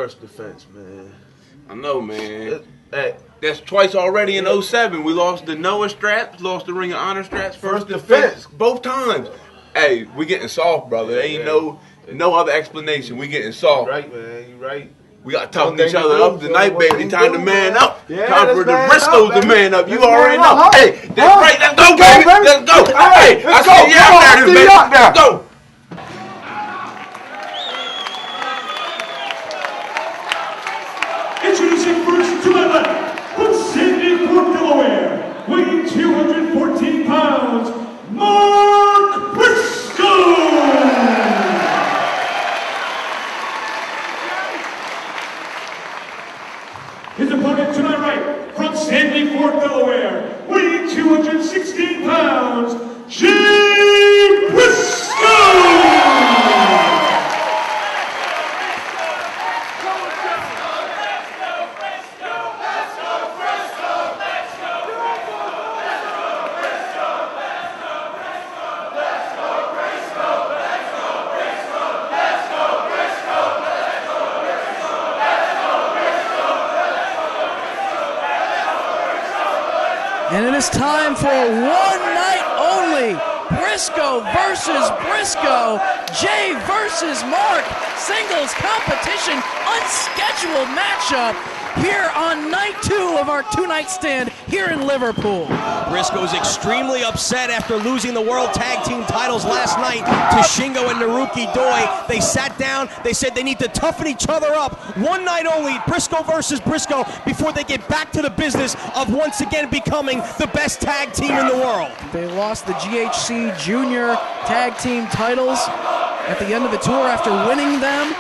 first defense, man. I know, man. Hey, that's twice already in 07. We lost the Noah straps, lost the Ring of Honor straps. First defense. Both times. Hey, we getting soft, brother. There ain't no other explanation. We getting soft. You right, man. You right. We got to toughen each other up tonight, baby. Time to man up. Yeah, time for the Briscoes to man up. You Let's already man know. up. Hey, that's right. Let's go, baby. Let's go. Hey, I see you out there, baby. Let's go. Introducing first to my left, from Sandy Fort, Delaware, weighing 214 pounds, Mark Briscoe! His opponent to my right, from Sandy Fort, Delaware, weighing 216 pounds, Jay Briscoe! And it is time for a one-night only Briscoe versus Briscoe, Jay versus Mark, singles competition, unscheduled matchup here on night 2 of our two-night stand here in Liverpool. Briscoe's extremely upset after losing the World Tag Team titles last night to Shingo and Naruki Doi. They sat down, they said they need to toughen each other up. One night only, Briscoe versus Briscoe, before they get back to the business of once again becoming the best tag team in the world. They lost the GHC Junior Tag Team titles at the end of the tour after winning them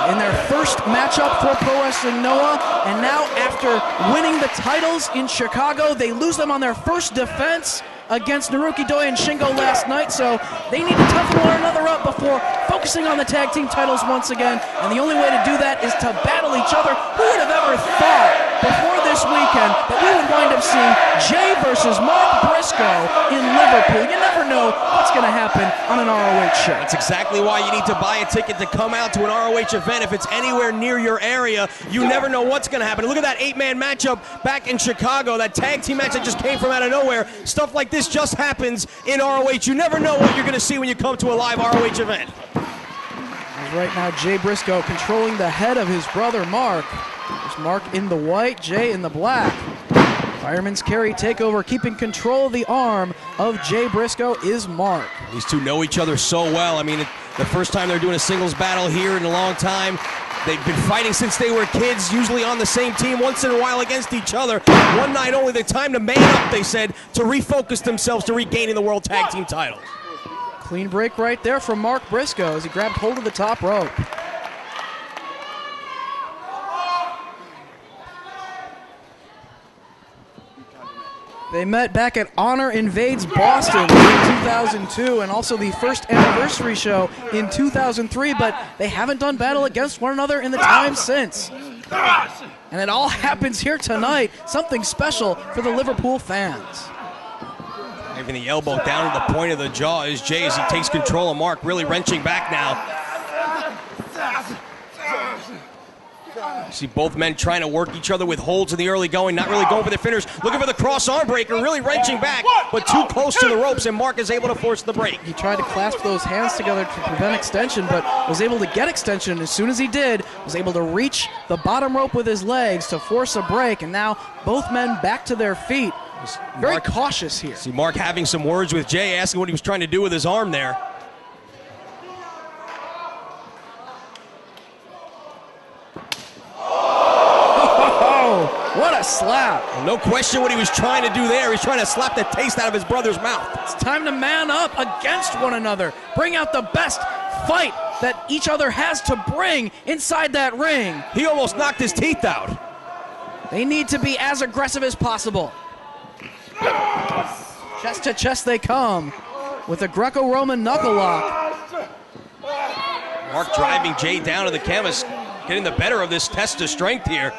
in their first matchup for Pro Wrestling Noah, and now after winning the titles in Chicago, they lose them on their first defense against Naruki Doi and Shingo last night, so they need to toughen one another up before focusing on the tag team titles once again, and the only way to do that is to battle each other. Who would have ever thought before this weekend that we would wind up seeing Jay versus Mark Briscoe in Liverpool? You never know what's going to happen on an ROH show. That's exactly why you need to buy a ticket to come out to an ROH event if it's anywhere near your area. You never know what's going to happen. Look at that 8-man matchup back in Chicago, that tag team match that just came from out of nowhere. Stuff like this just happens in ROH. You never know what you're going to see when you come to a live ROH event. Right now, Jay Briscoe controlling the head of his brother Mark. There's Mark in the white, Jay in the black. Fireman's carry takeover, keeping control of the arm of Jay Briscoe is Mark. These two know each other so well. I mean, the first time they're doing a singles battle here in a long time. They've been fighting since they were kids, usually on the same team, once in a while against each other. One night only, the time to man up, they said, to refocus themselves to regaining the World Tag Team titles. Clean break right there from Mark Briscoe as he grabbed hold of the top rope. They met back at Honor Invades Boston in 2002 and also the first anniversary show in 2003, but they haven't done battle against one another in the time since. And it all happens here tonight, something special for the Liverpool fans. Having the elbow down to the point of the jaw is Jay as he takes control of Mark, really wrenching back now. See both men trying to work each other with holds in the early going, not really going for the finish. Looking for the cross arm breaker, really wrenching back, but too close to the ropes, and Mark is able to force the break. He tried to clasp those hands together to prevent extension, but was able to get extension. As soon as he did, was able to reach the bottom rope with his legs to force a break, and now both men back to their feet. Very cautious here. See Mark having some words with Jay, asking what he was trying to do with his arm there. What a slap. No question what he was trying to do there. He's trying to slap the taste out of his brother's mouth. It's time to man up against one another. Bring out the best fight that each other has to bring inside that ring. He almost knocked his teeth out. They need to be as aggressive as possible. Chest to chest they come with a Greco-Roman knuckle lock. Mark driving Jay down to the canvas, getting the better of this test of strength here.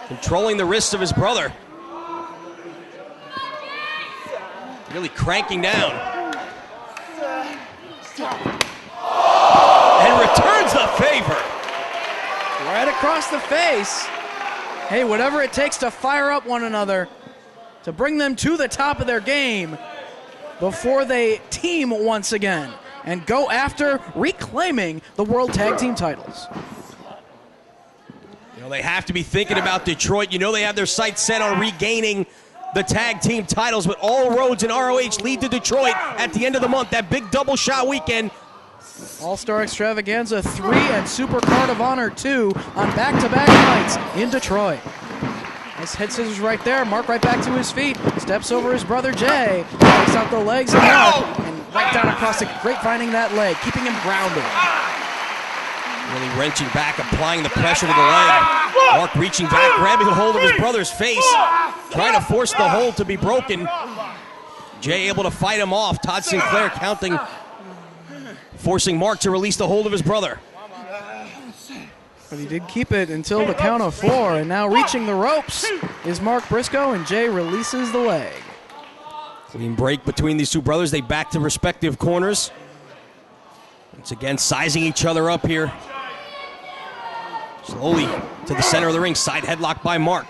Controlling the wrists of his brother. Really cranking down. And returns the favor. Right across the face. Hey, whatever it takes to fire up one another, to bring them to the top of their game before they team once again and go after reclaiming the World Tag Team titles. You know, they have to be thinking about Detroit. You know they have their sights set on regaining the tag team titles, but all roads in ROH lead to Detroit at the end of the month, that big double shot weekend. All-Star Extravaganza 3 and Super Card of Honor 2 on back-to-back nights in Detroit. Nice head scissors right there. Mark right back to his feet. Steps over his brother Jay. Takes out the legs of Mark. And right down across the grapevine that leg, keeping him grounded. Really wrenching back, applying the pressure to the leg. Mark reaching back, grabbing a hold of his brother's face. Trying to force the hold to be broken. Jay able to fight him off. Todd Sinclair counting, forcing Mark to release the hold of his brother. But he did keep it until the count of 4, and now reaching the ropes is Mark Briscoe, and Jay releases the leg. Clean break between these two brothers. They back to respective corners. Once again, sizing each other up here. Slowly to the center of the ring. Side headlock by Mark.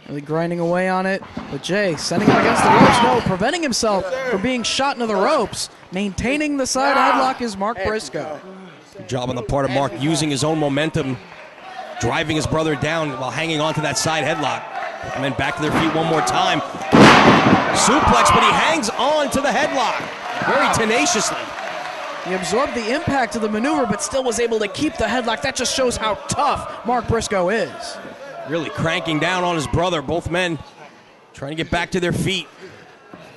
Really grinding away on it, but Jay sending him against the ropes. No, preventing himself from being shot into the ropes. Maintaining the side headlock is Mark Briscoe. Good job on the part of Mark, using his own momentum, driving his brother down while hanging on to that side headlock. And then back to their feet one more time. Suplex, but he hangs on to the headlock very tenaciously. He absorbed the impact of the maneuver, but still was able to keep the headlock. That just shows how tough Mark Briscoe is. Really cranking down on his brother. Both men trying to get back to their feet.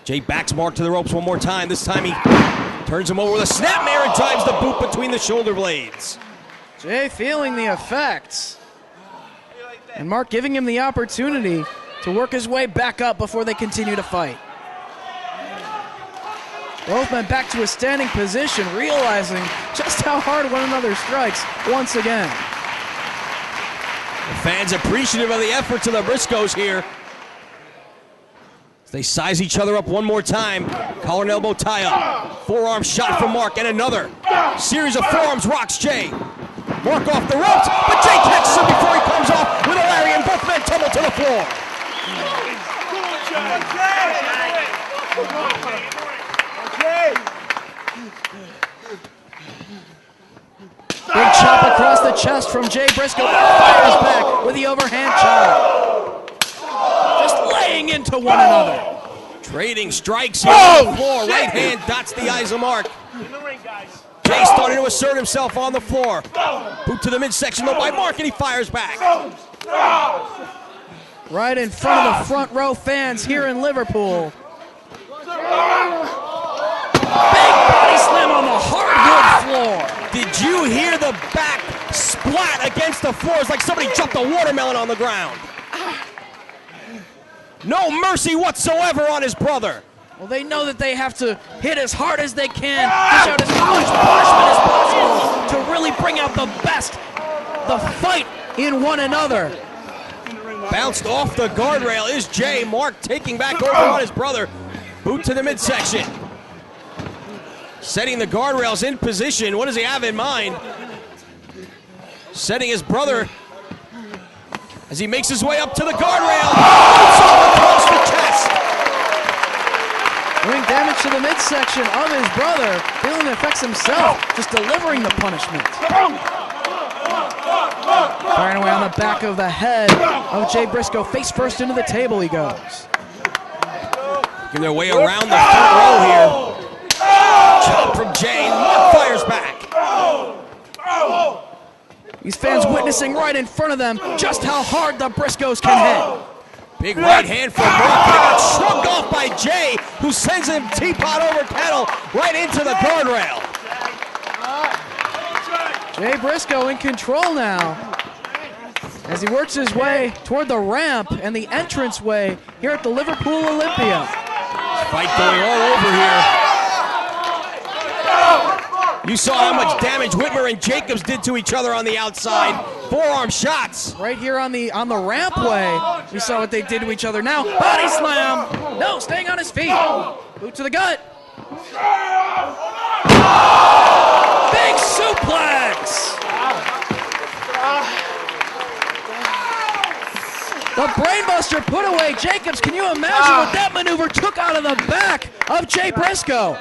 Jay backs Mark to the ropes one more time. This time he turns him over with a snapmare and drives the boot between the shoulder blades. Jay feeling the effects. And Mark giving him the opportunity to work his way back up before they continue to fight. Both men back to a standing position, realizing just how hard one another strikes once again. The fans appreciative of the efforts of the Briscoes here. They size each other up one more time. Collar and elbow tie up. Forearm shot from Mark, and another. Series of forearms rocks Jay. Mark off the ropes, but Jay catches him before he comes off with a lariat, and both men tumble to the floor. Big chop across the chest from Jay Briscoe. Fires back with the overhand chop. Just laying into one another. Trading strikes here on the floor. Right hand dots the eyes of Mark. Jay starting to assert himself on the floor. Boot to the midsection though by Mark, and he fires back. Right in front of the front row fans here in Liverpool. Big body slam on the hardwood floor. Did you hear the back splat against the floor? It's like somebody jumped a watermelon on the ground. No mercy whatsoever on his brother. Well, they know that they have to hit as hard as they can, dish out as much punishment as possible to really bring out the best, the fight in one another. Bounced off the guardrail is Jay. Mark taking back over on his brother. Boot to the midsection. Setting the guardrails in position. What does he have in mind? Setting his brother as he makes his way up to the guardrail. Across the chest. Doing damage to the midsection of his brother. Feeling the effects himself. Just delivering the punishment. Firing away on the back of the head of Jay Briscoe. Face first into the table he goes. Making their way around the front row here. Chop from Jay. Mark fires back. These fans witnessing right in front of them just how hard the Briscoes can hit. Big right hand from Mark, but it got shrugged off by Jay, who sends him teapot over kettle right into the guardrail. Jay Briscoe in control now as he works his way toward the ramp and the entranceway here at the Liverpool Olympia. Fight going all over here. You saw how much damage Whitmer and Jacobs did to each other on the outside. Forearm shots. Right here on the rampway, we saw what they did to each other. Now, body slam. No, staying on his feet. Boot to the gut. Big suplex. The brainbuster put away. Jacobs, can you imagine what that maneuver took out of the back of Jay Briscoe?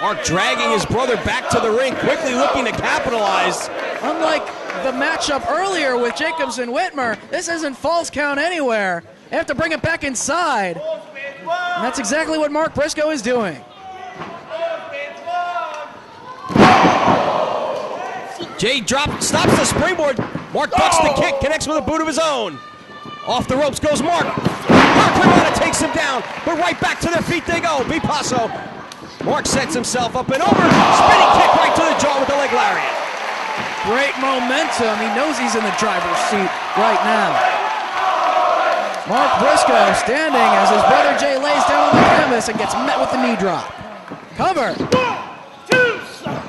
Mark dragging his brother back to the ring, quickly looking to capitalize. Unlike the matchup earlier with Jacobs and Whitmer, this isn't false count anywhere. They have to bring it back inside. And that's exactly what Mark Briscoe is doing. Jay stops the springboard. Mark ducks the kick, connects with a boot of his own. Off the ropes goes Mark. Mark takes him down, but right back to their feet they go. Bipasso. Mark sets himself up and over. Spinning kick right to the jaw with the leg lariat. Great momentum. He knows he's in the driver's seat right now. Mark Briscoe standing as his brother Jay lays down on the canvas and gets met with the knee drop. Cover.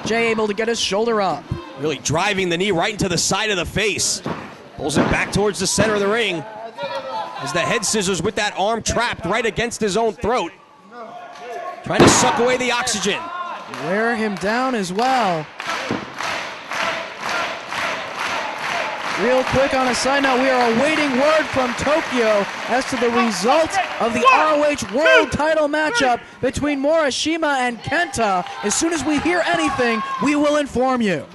Jay able to get his shoulder up. Really driving the knee right into the side of the face. Pulls it back towards the center of the ring. As the head scissors with that arm trapped right against his own throat. Trying to suck away the oxygen. Wear him down as well. Real quick on a side note, we are awaiting word from Tokyo as to the result of the ROH World Title matchup between Morishima and Kenta. As soon as we hear anything, we will inform you.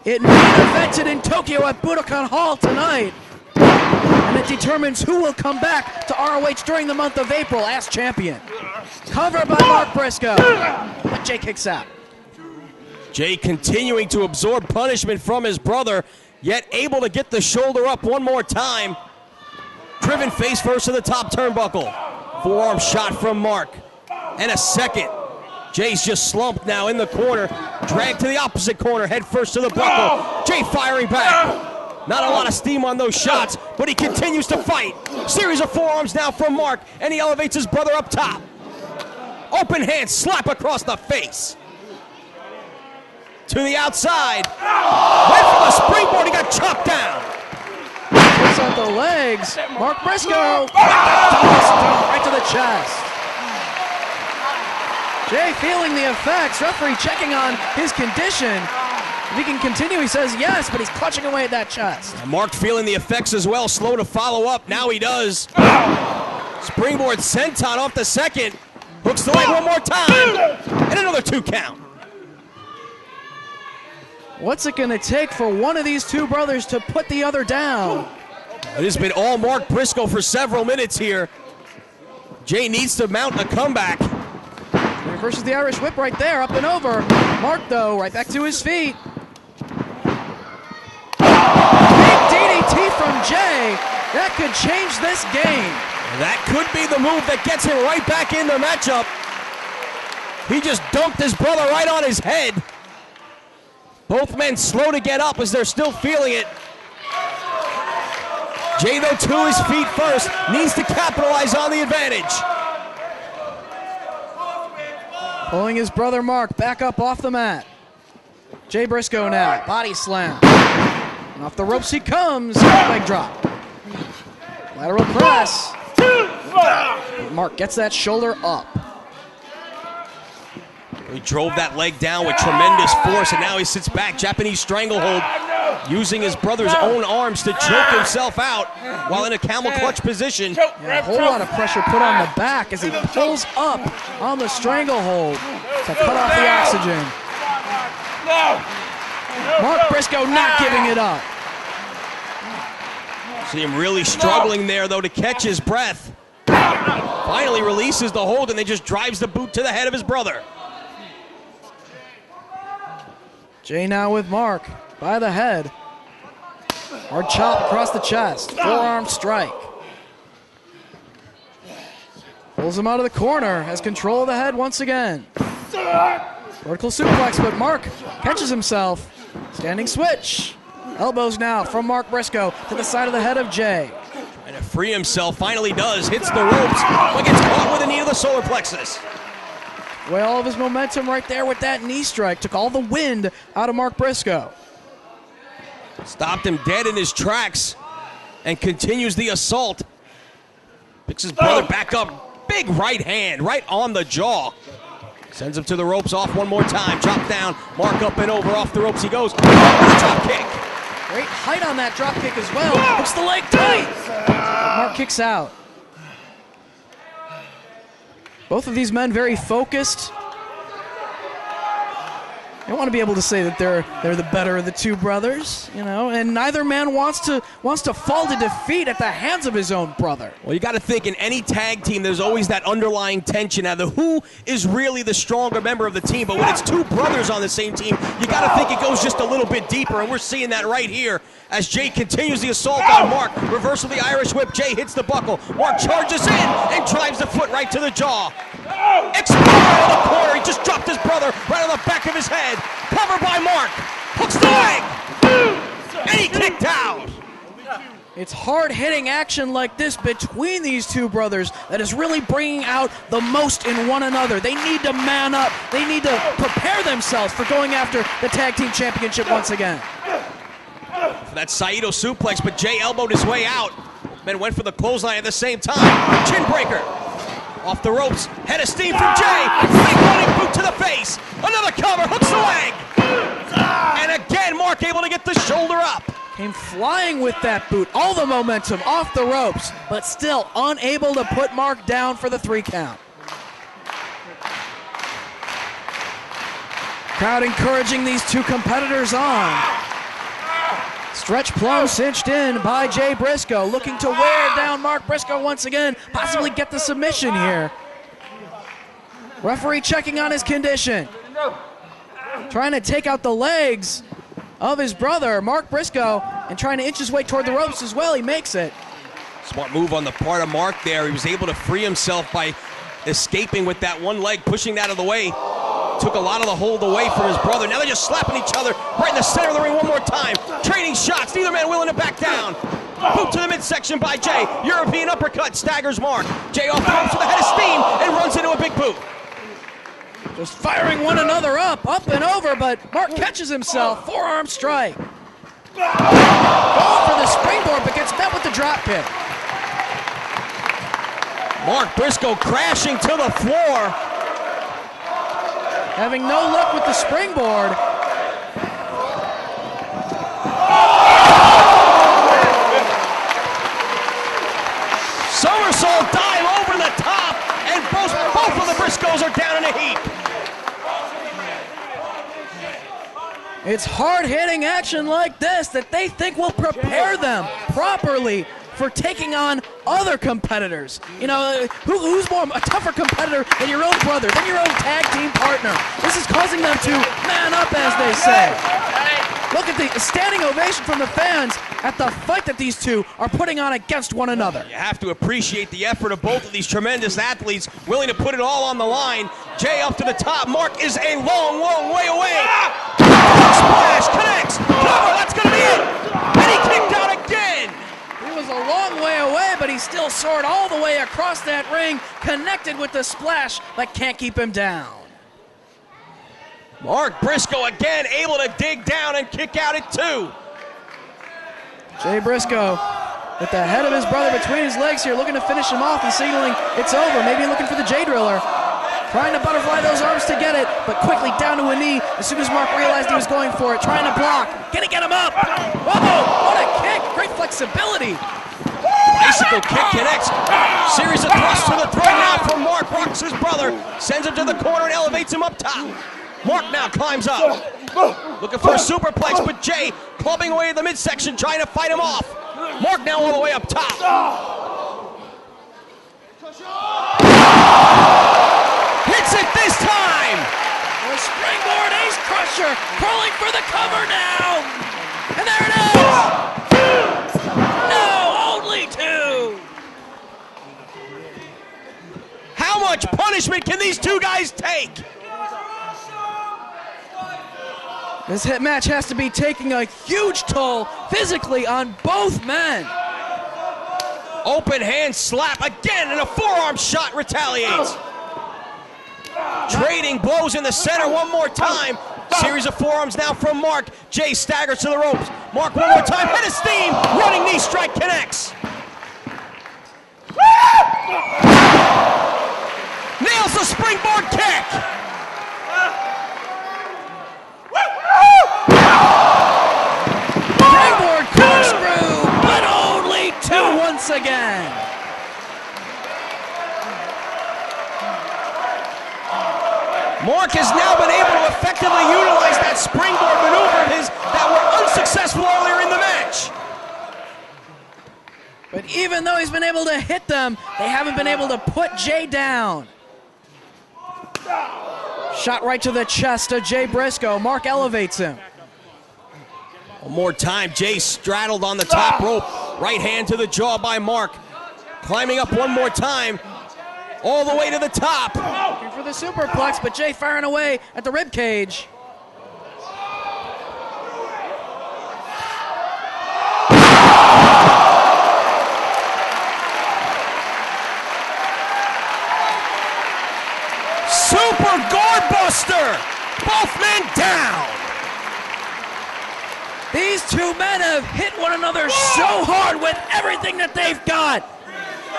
It main evented in Tokyo at Budokan Hall tonight. And it determines who will come back to ROH during the month of April as champion. Cover by Mark Briscoe. But Jay kicks out. Jay continuing to absorb punishment from his brother, yet able to get the shoulder up one more time. Driven face first to the top turnbuckle. Forearm shot from Mark. And a second. Jay's just slumped now in the corner. Dragged to the opposite corner, head first to the buckle. Jay firing back. Not a lot of steam on those shots, but he continues to fight. Series of forearms now from Mark, and he elevates his brother up top. Open hand slap across the face. To the outside. Went for the springboard, he got chopped down. Puts out the legs. Mark Briscoe. Right to the chest. Jay feeling the effects. Referee checking on his condition. If he can continue, he says yes, but he's clutching away at that chest. Mark feeling the effects as well, slow to follow up. Now he does. Springboard senton off the second. Hooks the leg one more time. And another 2 count. What's it going to take for one of these two brothers to put the other down? It has been all Mark Briscoe for several minutes here. Jay needs to mount a comeback. Versus the Irish whip right there, up and over. Mark, though, right back to his feet. Big DDT from Jay. That could change this game. That could be the move that gets him right back in the matchup. He just dumped his brother right on his head. Both men slow to get up as they're still feeling it. Jay, though, to his feet first, needs to capitalize on the advantage. Pulling his brother Mark back up off the mat. Jay Briscoe now, body slam. And off the ropes he comes, leg drop. Lateral press. Mark gets that shoulder up. He drove that leg down with tremendous force, and now he sits back, Japanese stranglehold, using his brother's own arms to choke himself out while in a camel clutch position. Yeah, a whole lot of pressure put on the back as he pulls up on the stranglehold to cut off the oxygen. Mark Briscoe not giving it up. See him really struggling there, though, to catch his breath. Finally releases the hold and then just drives the boot to the head of his brother. Jay now with Mark by the head. Hard chop across the chest. Forearm strike. Pulls him out of the corner. Has control of the head once again. Vertical suplex, but Mark catches himself. Standing switch. Elbows now from Mark Briscoe to the side of the head of Jay. Trying to free himself. Finally does. Hits the ropes, but gets caught with a knee to the solar plexus. Way all of his momentum right there with that knee strike. Took all the wind out of Mark Briscoe. Stopped him dead in his tracks and continues the assault. Picks his brother back up. Big right hand right on the jaw. Sends him to the ropes, off one more time. Drop down. Mark up and over. Off the ropes he goes. Drop kick. Great height on that drop kick as well. Hooks the leg tight. Mark kicks out. Both of these men very focused. I want to be able to say that they're the better of the two brothers, you know, and neither man wants to fall to defeat at the hands of his own brother. Well, you got to think in any tag team, there's always that underlying tension. Now, who is really the stronger member of the team? But when it's two brothers on the same team, you got to think it goes just a little bit deeper, and we're seeing that right here as Jay continues the assault on Mark. Reversal of the Irish whip. Jay hits the buckle. Mark charges in and drives the foot right to the jaw. Explorer out of the corner. He just dropped his brother right on the back of his head. Covered by Mark. Hooks the leg. And he kicked out. It's hard-hitting action like this between these two brothers that is really bringing out the most in one another. They need to man up. They need to prepare themselves for going after the Tag Team Championship once again. For that Saito suplex, but Jay elbowed his way out. Then went for the clothesline at the same time. Chin breaker. Off the ropes. Head of steam from Jay. Big running boot to the face. Another cover. Hooks the leg. And again, Mark able to get the shoulder up. Came flying with that boot. All the momentum off the ropes, but still unable to put Mark down for the 3 count. Crowd encouraging these two competitors on. Stretch plum cinched in by Jay Briscoe, looking to wear down Mark Briscoe once again, possibly get the submission here. Referee checking on his condition. Trying to take out the legs of his brother, Mark Briscoe, and trying to inch his way toward the ropes as well. He makes it. Smart move on the part of Mark there. He was able to free himself by escaping with that one leg, pushing that out of the way. Took a lot of the hold away from his brother. Now they're just slapping each other right in the center of the ring one more time. Trading shots, neither man willing to back down. Boot to the midsection by Jay. European uppercut staggers Mark. Jay off the ropes with a head of steam and runs into a big boot. Just firing one another up and over, but Mark catches himself. Forearm strike. Going for the springboard, but gets met with the drop kick. Mark Briscoe crashing to the floor. Having no luck with the springboard. Somersault dive over the top, and both of the Briscoes are down in a heap. It's hard-hitting action like this that they think will prepare them properly for taking on other competitors. You know, who's more a tougher competitor than your own brother, than your own tag team partner? This is causing them to man up, as they say. Look at the standing ovation from the fans at the fight that these two are putting on against one another. You have to appreciate the effort of both of these tremendous athletes, willing to put it all on the line. Jay up to the top. Mark is a long, long way away. Splash connects. Cover, that's going to be it. And he kicked out again. He was a long way away, but he still soared all the way across that ring, connected with the splash, but can't keep him down. Mark Briscoe again able to dig down and kick out at 2. Jay Briscoe with the head of his brother between his legs here, looking to finish him off and signaling it's over. Maybe looking for the J Driller. Trying to butterfly those arms to get it, but quickly down to a knee as soon as Mark realized he was going for it. Trying to block. Gonna get him up. Whoa, what a kick. Great flexibility. Bicycle kick connects. Series of thrusts to the throat now from Mark. Rocks his brother. Sends him to the corner and elevates him up top. Mark now climbs up. Looking for a superplex, but Jay clubbing away in the midsection, trying to fight him off. Mark now all the way up top. Hits it this time! The springboard ace crusher calling for the cover now! And there it is! No, only 2! How much punishment can these two guys take? This hit match has to be taking a huge toll physically on both men. Open hand slap again, and a forearm shot retaliates. Trading blows in the center one more time. Series of forearms now from Mark. Jay staggers to the ropes. Mark one more time, head of steam. Running knee strike connects. Nails the springboard kick. once again. Mark has now been able to effectively utilize that springboard maneuver of his that were unsuccessful earlier in the match. But even though he's been able to hit them, they haven't been able to put Jay down. Shot right to the chest of Jay Briscoe. Mark elevates him. One more time, Jay straddled on the top rope. Right hand to the jaw by Mark. Climbing up one more time, all the way to the top. Looking for the superplex, but Jay firing away at the rib cage. Super guard buster. Both men down. These two men have hit one another so hard with everything that they've got.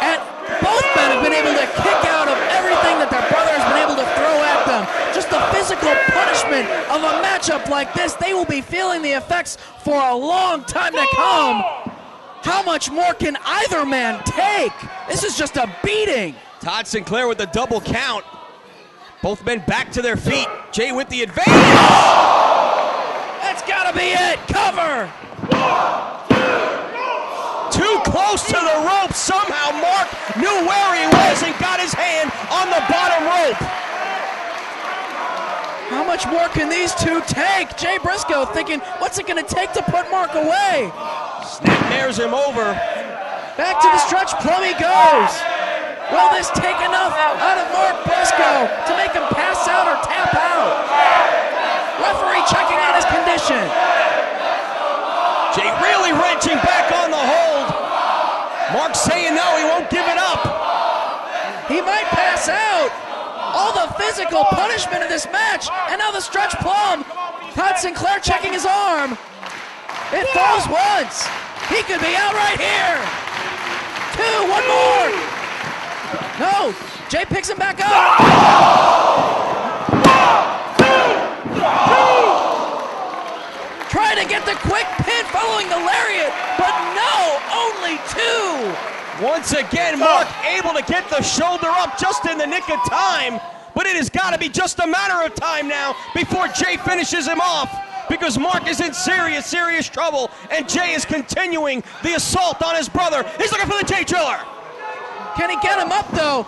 And both men have been able to kick out of everything that their brother has been able to throw at them. Just the physical punishment of a matchup like this, they will be feeling the effects for a long time to come. How much more can either man take? This is just a beating. Todd Sinclair with the double count. Both men back to their feet. Jay with the advantage. That's gotta be it. Cover. Too close to the rope. Somehow Mark knew where he was and got his hand on the bottom rope. How much more can these two take? Jay Briscoe thinking, what's it gonna take to put Mark away? Snapmares him over. Back to the stretch plum he goes. Will this take enough out of Mark Briscoe to make him pass out or tap out? Referee checking on his condition. Jay really wrenching back on the hold. Mark saying no, he won't give it up. He might pass out. All the physical punishment of this match, and now the stretch plum. Todd Sinclair checking his arm. It falls once. He could be out right here. Two, one more. No, Jay picks him back up. Trying to get the quick pin following the lariat, but no, only two. Once again, Mark able to get the shoulder up just in the nick of time, but it has got to be just a matter of time now before Jay finishes him off, because Mark is in serious, serious trouble, and Jay is continuing the assault on his brother. He's looking for the Jay Driller. Can he get him up, though?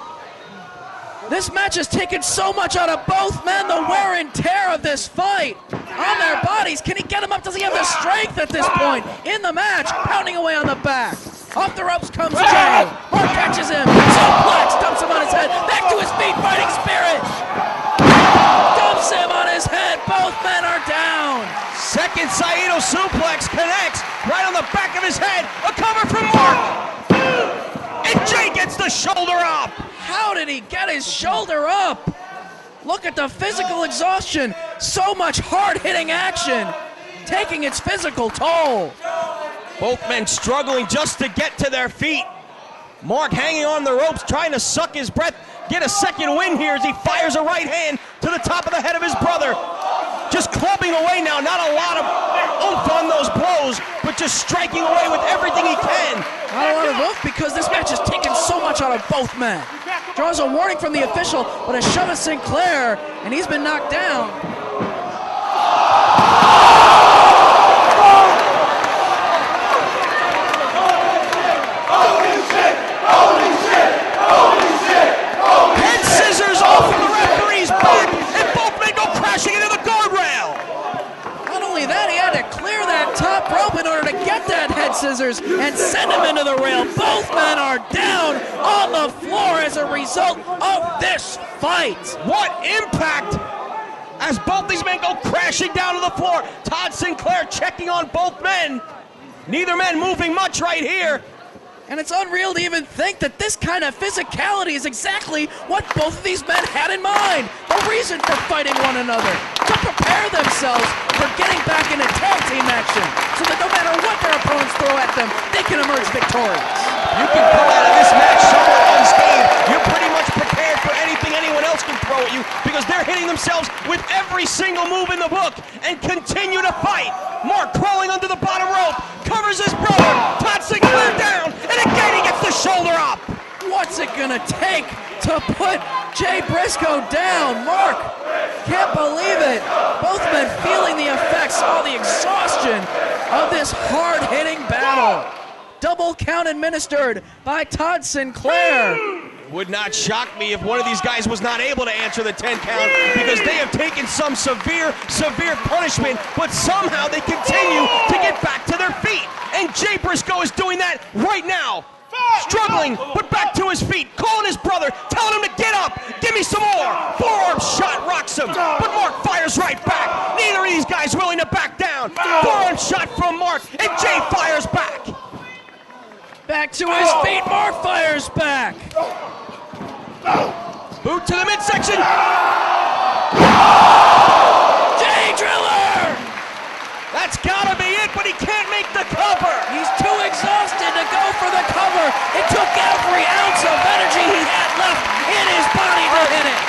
This match has taken so much out of both men, the wear and tear of this fight on their bodies. Can he get him up? Does he have the strength at this point in the match? Pounding away on the back. Off the ropes comes Jay. Mark catches him. Suplex, dumps him on his head. Back to his feet, fighting spirit. Dumps him on his head. Both men are down. Second Saito suplex connects right on the back of his head. A cover from Mark. And Jay gets the shoulder up. How did he get his shoulder up? Look at the physical exhaustion. So much hard-hitting action, taking its physical toll. Both men struggling just to get to their feet. Mark hanging on the ropes, trying to suck his breath, get a second win here as he fires a right hand to the top of the head of his brother. Just clubbing away now, not a lot of oomph on those blows, but just striking away with everything he can. Not a lot of oomph because this match has taken so much out of both men. Draws a warning from the official, but a shove of Sinclair, and he's been knocked down. Head scissors off of the referee's back, and both men go crashing into the guardrail. Not only that, he had to clear that top rope in order to get that head scissors and send him into the rail. Both men are down on the floor as a result of this fight. What impact as both these men go crashing down to the floor. Todd Sinclair checking on both men. Neither man moving much right here. And it's unreal to even think that this kind of physicality is exactly what both of these men had in mind. The reason for fighting one another, to prepare themselves for getting back into tag team action, so that no matter what their opponents throw at them, they can emerge victorious. You can come out of this match somewhat unscathed. You're pretty much prepared for anything anyone else can throw at you, because they're hitting themselves with every single move in the book and continue to fight. Mark crawling under the bottom rope, covers his brother, Todd Sinclair down, and again he gets going to take to put Jay Briscoe down? Mark, can't believe it. Both men feeling the effects, all the exhaustion of this hard-hitting battle. Double count administered by Todd Sinclair. Would not shock me if one of these guys was not able to answer the 10 count because they have taken some severe punishment, but somehow they continue to get back to their feet. And Jay Briscoe is doing that right now. Struggling, but back to his feet, calling his brother, telling him to get up, give me some more. Forearm shot rocks him, but Mark fires right back. Neither of these guys willing to back down. Forearm shot from Mark, and Jay fires back. Back to his feet, Mark fires back. Boot to the midsection. Jay Driller! That's gotta be it, but he can't make the cover. He's too exhausted to go for the cover. It took every ounce of energy he had left in his body to hit it.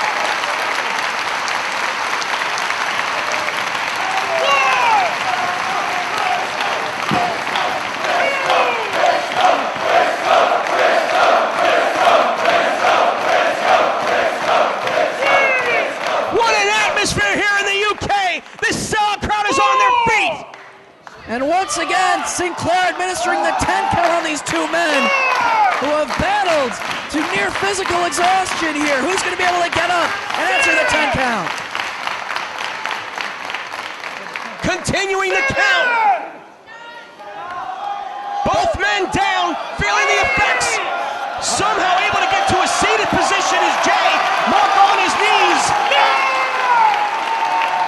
What an atmosphere here in the UK. This sellout crowd is on their feet. And once again, Sinclair administering the 10 count on these two men who have battled to near physical exhaustion here. Who's going to be able to get up and answer the 10 count? Continuing the count. Both men down, feeling the effects. Somehow able to get to a seated position is Jay. Mark on his knees.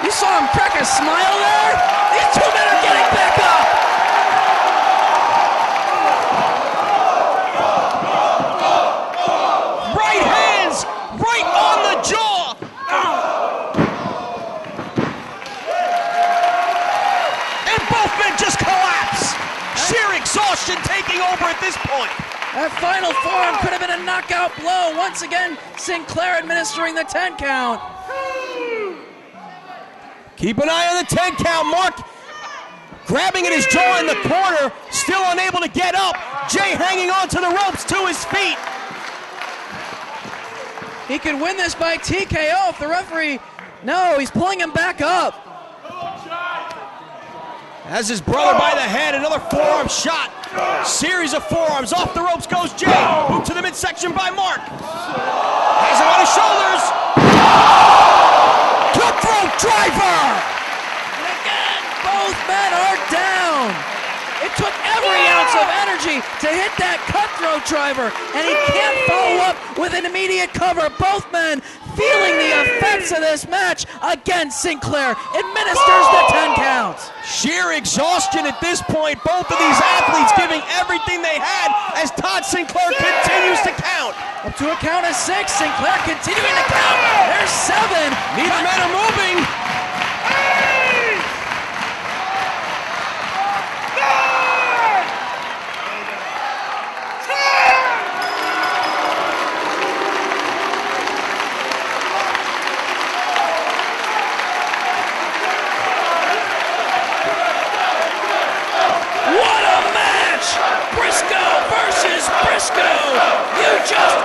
You saw him crack a smile there? These two men are getting back up. Right hands, right on the jaw. And both men just collapse. Sheer exhaustion taking over at this point. That final forearm could have been a knockout blow. Once again, Sinclair administering the 10 count. Keep an eye on the 10 count. Mark grabbing at his jaw in the corner, still unable to get up. Jay hanging onto the ropes to his feet. He could win this by TKO if the referee... No, he's pulling him back up. Has his brother by the head, another forearm shot. Series of forearms, off the ropes goes Jay. Boot to the midsection by Mark. Has him on his shoulders. Cutthroat driver! And again, both men are down. It took every ounce of energy to hit that cutthroat driver, and he can't follow up with an immediate cover. Both men feeling the effects of this match. Again, Sinclair administers the 10 count. Sheer exhaustion at this point. Both of these athletes giving everything they had as Todd Sinclair continues to count. Up to a count of 6. Sinclair continuing to count. There's 7. Neither men are moving. What a match! Briscoe versus Briscoe. You just